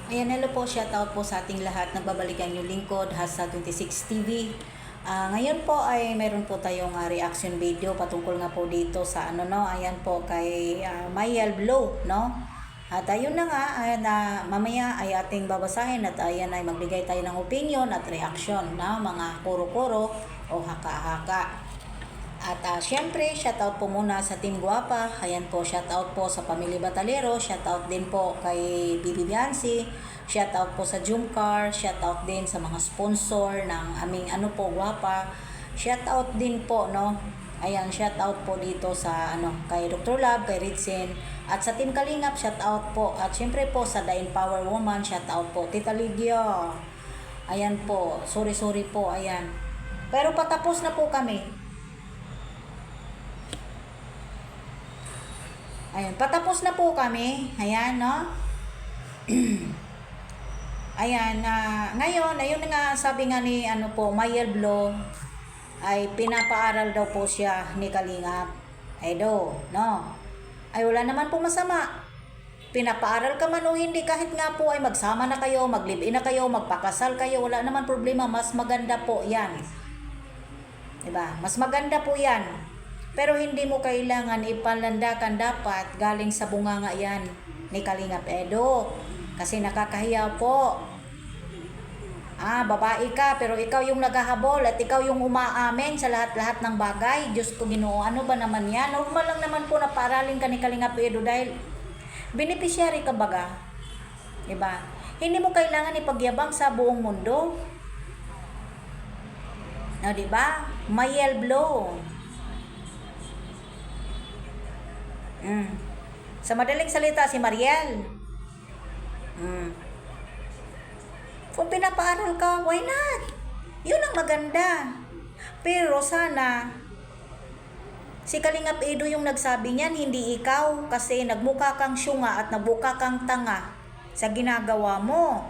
Ayan, hello po, shoutout po sa ating lahat. Nagbabalikan yung lingkod, Hasa26 TV. Ngayon po ay meron po tayong reaction video patungkol nga po dito sa ayan po kay Mayel Blow, no? At ayun na nga, mamaya ay ating babasahin at ayan ay magbigay tayo ng opinion at reaction na mga kuro-kuro o haka-haka. At syempre, shoutout po muna sa Team Guapa. Ayan po, shoutout po sa Pamilya Batalero. Shoutout din po kay Bibi Bianci. Shoutout po sa Jumcar. Shoutout din sa mga sponsor ng aming Guapa. Shoutout din po, no? Ayan, shoutout po dito sa kay Dr. Love, kay Ritsin. At sa Team Kalingap, shoutout po. At syempre po sa The Empower Woman, shoutout po. Tita Lydia. Ayan po, sorry po, ayan. Pero patapos na po kami. Ayan, patapos na po kami. Ayan, no? Ayan, ngayon, ayun nga, sabi nga ni, Mayel Blow, ay pinapaaral daw po siya ni Kalingap. Ay do, no? Ay wala naman po masama. Pinapaaral ka man o hindi, kahit nga po ay magsama na kayo, mag-live-in na kayo, magpakasal kayo, wala naman problema, mas maganda po yan. Diba? Mas maganda po yan. Pero hindi mo kailangan ipalandakan dapat galing sa bunganga yan ni Kalingap Edo. Kasi nakakahiya po. Babae ka pero ikaw yung naghahabol at ikaw yung umaamin sa lahat-lahat ng bagay. Diyos ko Ginoo, ano ba naman yan? Normal lang naman po na paaralin ka ni Kalingap Edo dahil beneficiary ka baga. Diba? Hindi mo kailangan ipagyabang sa buong mundo. No, diba? Mayel Blow. Sa madaling salita, si Mariel. Kung pinapaaral ka, why not? Yun ang maganda. Pero sana, si Kalingap Edo yung nagsabi niyan, hindi ikaw. Kasi nagmukha kang syunga at nagmukha kang tanga sa ginagawa mo.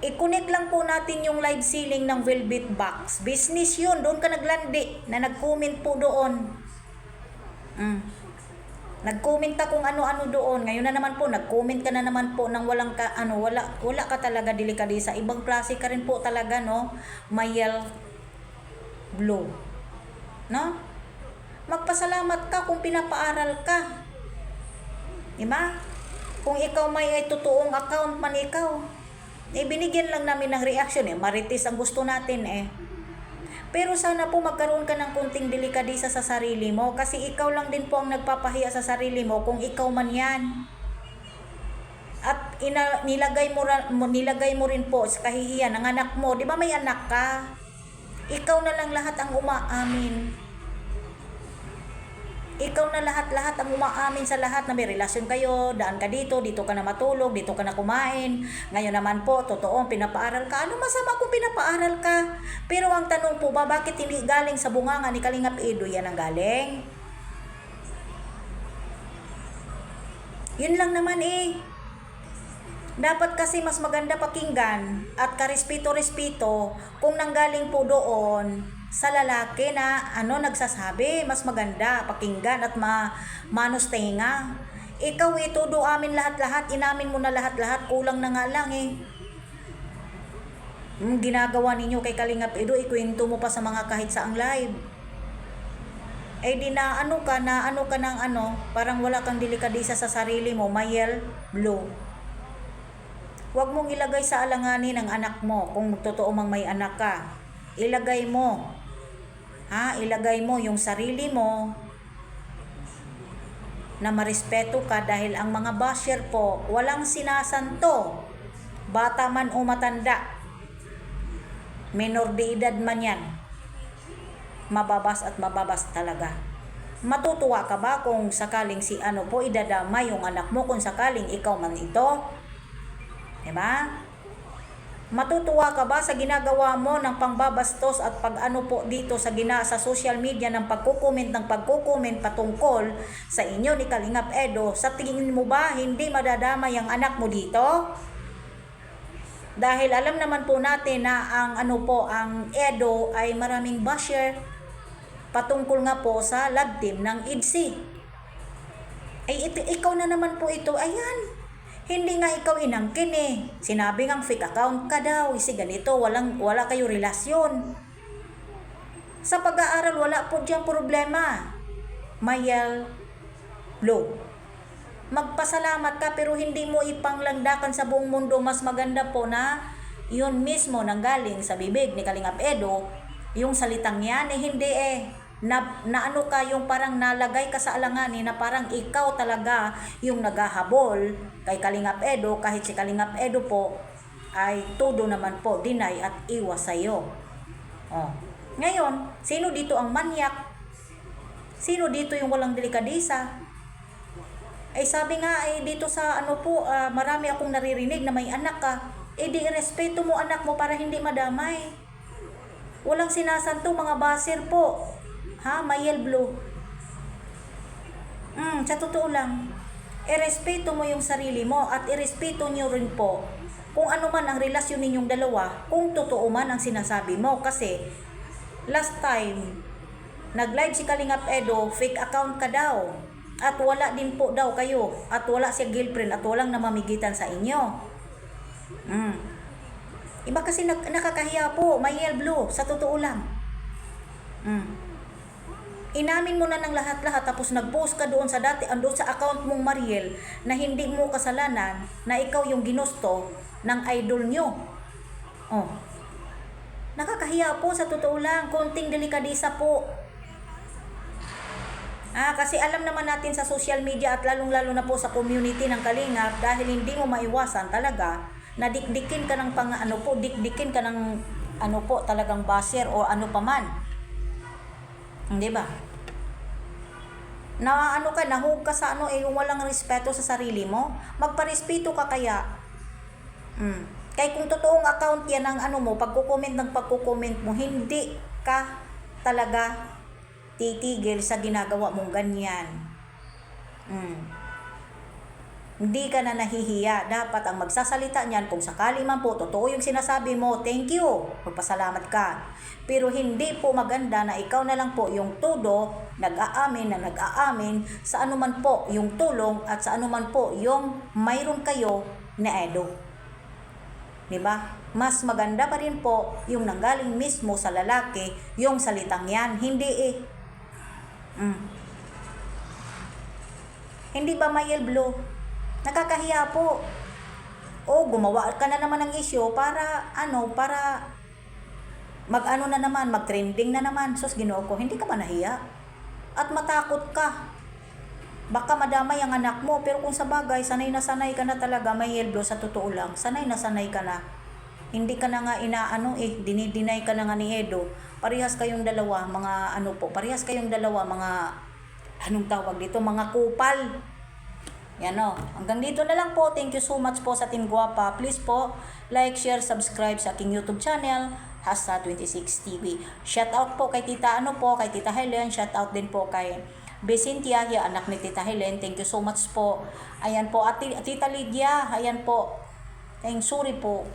I-connect lang po natin yung live ceiling ng Velvet Box. Business yun. Doon ka naglandi na nag-comment po doon. Nag-comment kung ano-ano doon. Ngayon na naman po, nag-comment ka na naman po ng walang ka, wala ka talaga delikadesa. Ibang klase ka rin po talaga, no? Mayel Blow. No? Magpasalamat ka kung pinapaaral ka. Diba? Kung ikaw may totoong account man ikaw, binigyan lang namin ng reaction Marites ang gusto natin Pero sana po magkaroon ka ng kunting delikadesa sa sarili mo kasi ikaw lang din po ang nagpapahiya sa sarili mo kung ikaw man yan. At nilagay mo rin po sa kahihiyan ng anak mo. Di ba may anak ka? Ikaw na lang lahat ang umaamin. Ikaw na lahat ang umaamin sa lahat na may relasyon kayo, daan ka dito ka na matulog, dito ka na kumain. Ngayon naman po, totoo, pinapaaral ka. Ano masama kung pinapaaral ka? Pero ang tanong po ba, bakit hindi galing sa bunganga ni Kalingap Edo yan ang galing? Yun lang naman Dapat kasi mas maganda pakinggan at karespeto-respeto kung nanggaling po doon sa lalaki na nagsasabi, mas maganda pakinggan at manos tenga. Ikaw todo amin lahat-lahat, inamin mo na lahat-lahat, kulang na nga lang ginagawa ninyo kay Kalingap Edo, ikwento mo pa sa mga kahit saang live. Di na ka ng parang wala kang delikadesa sa sarili mo, Mayel Blow. Huwag mong ilagay sa alanganin ng anak mo kung totoo mang may anak ka. Ilagay mo. Ilagay mo yung sarili mo na marespeto ka dahil ang mga basher po walang sinasanto. Bata man o matanda. Menor de edad man yan. Mababas at mababas talaga. Matutuwa ka ba kung sakaling idadama yung anak mo kung sakaling ikaw man ito? Diba? Matutuwa ka ba sa ginagawa mo ng pangbabastos at dito sa social media ng pagkukomment patungkol sa inyo ni Kalingap Edo? Sa tingin mo ba hindi madadama yung anak mo dito? Dahil alam naman po natin na ang Edo ay maraming basher patungkol nga po sa love team ng IDC. Ikaw na naman po ito. Ayan. Hindi nga ikaw inangkin eh. Sinabi ngang fake account ka daw. Kasi ganito, wala kayo relasyon. Sa pag-aaral, wala po diyang problema. Mayel Blue. Magpasalamat ka pero hindi mo ipanglangdakan sa buong mundo. Mas maganda po na yun mismo nanggaling sa bibig ni Kalingap Edo. Yung salitang yan eh hindi eh. Na ano ka, yung parang nalagay ka sa alanganin na parang ikaw talaga yung naghahabol kay Kalingap Edo, kahit si Kalingap Edo po ay todo naman po deny at iwas sa'yo. Oh. Ngayon, sino dito ang manyak? Sino dito yung walang delikadisa? Ay sabi nga dito sa ano po, marami akong naririnig na may anak ka. Di respeto mo anak mo para hindi madamay. Walang sinasanto mga baser po. Ha, Mayel Blue. Sa totoo lang, irespeto mo yung sarili mo at irespeto nyo rin po kung ano man ang relasyon ninyong dalawa, kung totoo man ang sinasabi mo. Kasi, last time, nag-live si Kalingap Edo, fake account ka daw. At wala din po daw kayo. At wala si girlfriend at walang namamigitan sa inyo. Iba kasi nakakahiya po, Mayel Blue, sa totoo lang. Inamin mo na ng lahat-lahat tapos nag-post ka doon sa doon sa account mong Mariel na hindi mo kasalanan na ikaw yung ginusto ng idol nyo. Oh. Nakakahiya po sa totoo lang, konting delikadisa po. Kasi alam naman natin sa social media at lalong-lalo na po sa community ng Kalingap, dahil hindi mo maiwasan talaga na dikdikin ka ng dikdikin ka ng talagang baser o ano pa man. Hindi ba? Nahug ka sa yung walang respeto sa sarili mo. Magparespeto ka kaya. Kaya kung totoong account yan ng mo, pagkukomment mo, hindi ka talaga titigil sa ginagawa mong ganyan. Hindi ka na nahihiya. Dapat ang magsasalita niyan, kung sakali man po totoo yung sinasabi mo, thank you, magpasalamat ka. Pero hindi po maganda na ikaw na lang po yung todo nag-aamin sa anuman po yung tulong at sa anuman po yung mayroon kayo na Edo. Diba? Mas maganda pa rin po yung nanggaling mismo sa lalaki yung salitang yan. Hindi Hindi ba, Mayel Blue? Nakakahiya po. Gumawa ka na naman ng issue para mag-trending na naman. Sus, Ginoo ko, hindi ka ba nahiya? At matakot ka. Baka madamay ang anak mo, pero kung sa bagay, sanay na sanay ka na talaga, Mayel Blue, sa totoo lang. Sanay na sanay ka na. Hindi ka na nga dinideny ka na nga ni Edo. Parehas kayong dalawa, mga mga kupal. Yan o. Hanggang dito na lang po. Thank you so much po sa Team Guapa. Please po, like, share, subscribe sa aking YouTube channel, Hasa26TV. Shout out po kay Tita kay Tita Helen. Shout out din po kay Becintia, anak ni Tita Helen. Thank you so much po. Ayan po. At Tita Lydia, ayan po. Sorry po.